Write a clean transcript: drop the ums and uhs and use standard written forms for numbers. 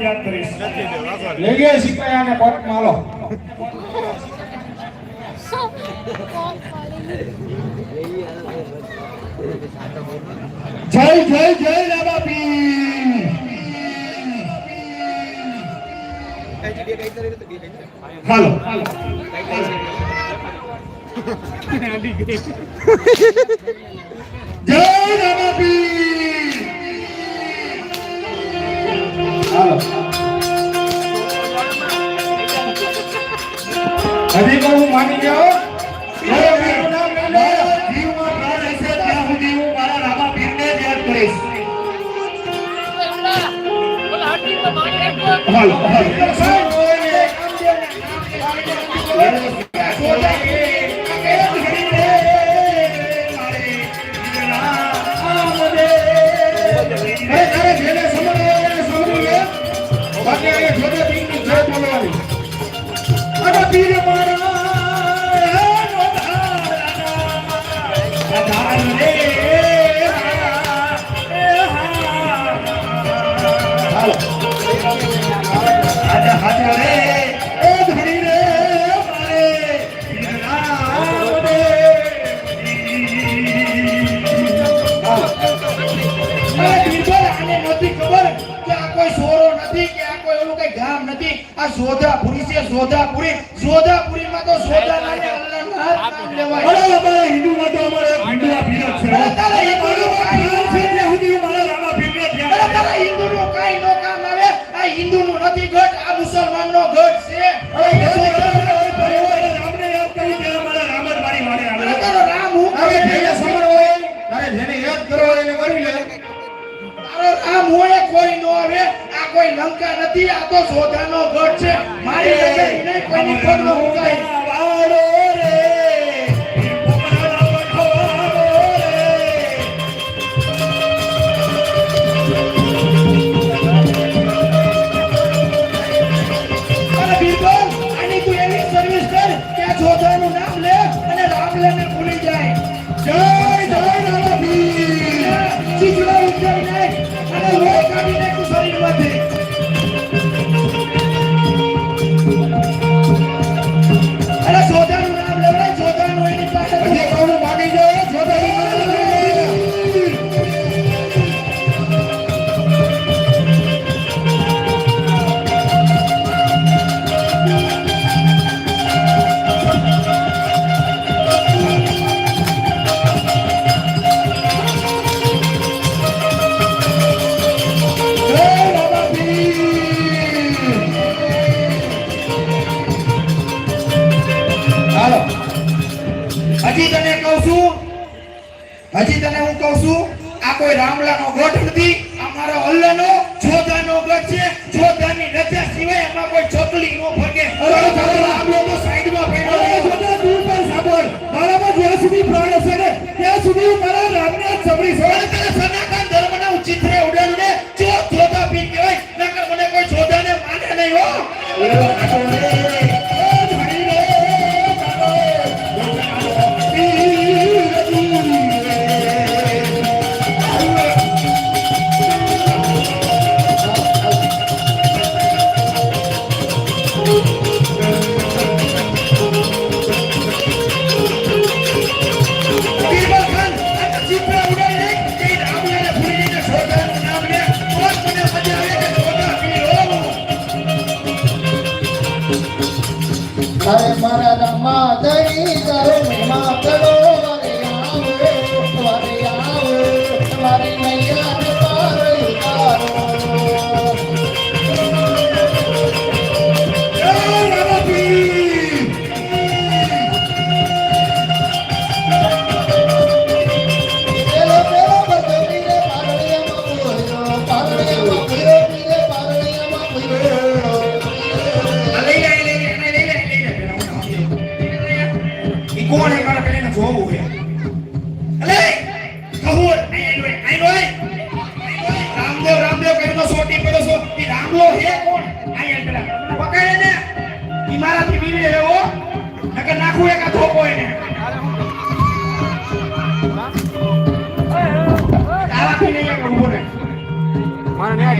જ યાદ કરીશ. લેગે સિપાઈ અને કોટ માલો. જય જય જય રામા પીર. હાલો જય રામા પીર. હાલો હજી કહું માની જાઓ. જીવમાં પ્રાણ હશે ત્યાં સુધી હું મારા રામા પીરને જ યાદ કરીશ. હાલો સોધાપુરી માં તો સોધા નાને અલ્લાહ લેવાય. અરે અમારા હિન્દુ માં તો અમારે હિન્દુ આ પીર છે. તારા હિન્દુ નો કાઈ છે ને સુધી મારા રામા પીર ને ધ્યાન. તારા હિન્દુ નો કાઈ નો કામ આવે. આ હિન્દુ નો નથી ગઢ, આ મુસલમાન નો ગઢ છે. રામને યાદ કરી કે અમારા રામ જ મારી વાડે આવે. તારો રામ હું હવે જેને સમર હોય તારે જેને યાદ કરો એને કરી લે. તારો રામ હોય કોઈ નો આવે. આ કોઈ લંકા નથી, આ તો સોધાનો ગઢ છે. મારી નજર ઇને કોઈની પર ન મુકાય. વાડો રે પોપડાનો પઠો વાડો રે. અરે બીરબલ આની તું એવી સર્વિસ કર કે આ સોધાનું નામ લે અને રામલેને ભૂલી જાય. જય જય રામા પીર. ચીચડા ઉઠાઈ નાખ અને લોહી કાઢી નાખ શરીરમાંથી. હજી તને હું કહું છું આ કોઈ રામલાનો ગઢ નથી, આ મારા અલ્લાહનો જોધાનો ગઢ છે. જોધાની રજા સિવાય એમાં કોઈ ચોકલી નો ફરકે. અરે આમ લોકો સાઈડમાં બેઠો જોધા દૂર પર સાંભળ. મારામાં જ્યાં સુધી પ્રાણ હશે ને ત્યાં સુધી મારા રામને સબરી સવારે તારા સનાતન ધર્મના ચિત્રે ઉડાડું ને જોધા પી કહેવાય. નકર મને કોઈ જોધાને માને નહીં હો. અરે મારા રામા દઈ કરો માં કરો વારે આવો વારે નૈયા પાર ઉતારો. જય રામા પીર. પેલો પેલો બદલીને પારણિયામાં બોલ્યો પારણિયામાં બોલ્યો પીરે પારણિયામાં બોલ્યો. કોણ હે મારા પેલે જોવું હે. અલે કહુર આઈ નો રામદેવ કઈનો સોટી પેલો સો ઈ રામલો હે કોણ આઈ પેલા પકડે ને ઈ મારાથી બીવે હે ઓ નકર નાખું એક આ થોપો એને. તારાથી નહીં કરું બોલે મારા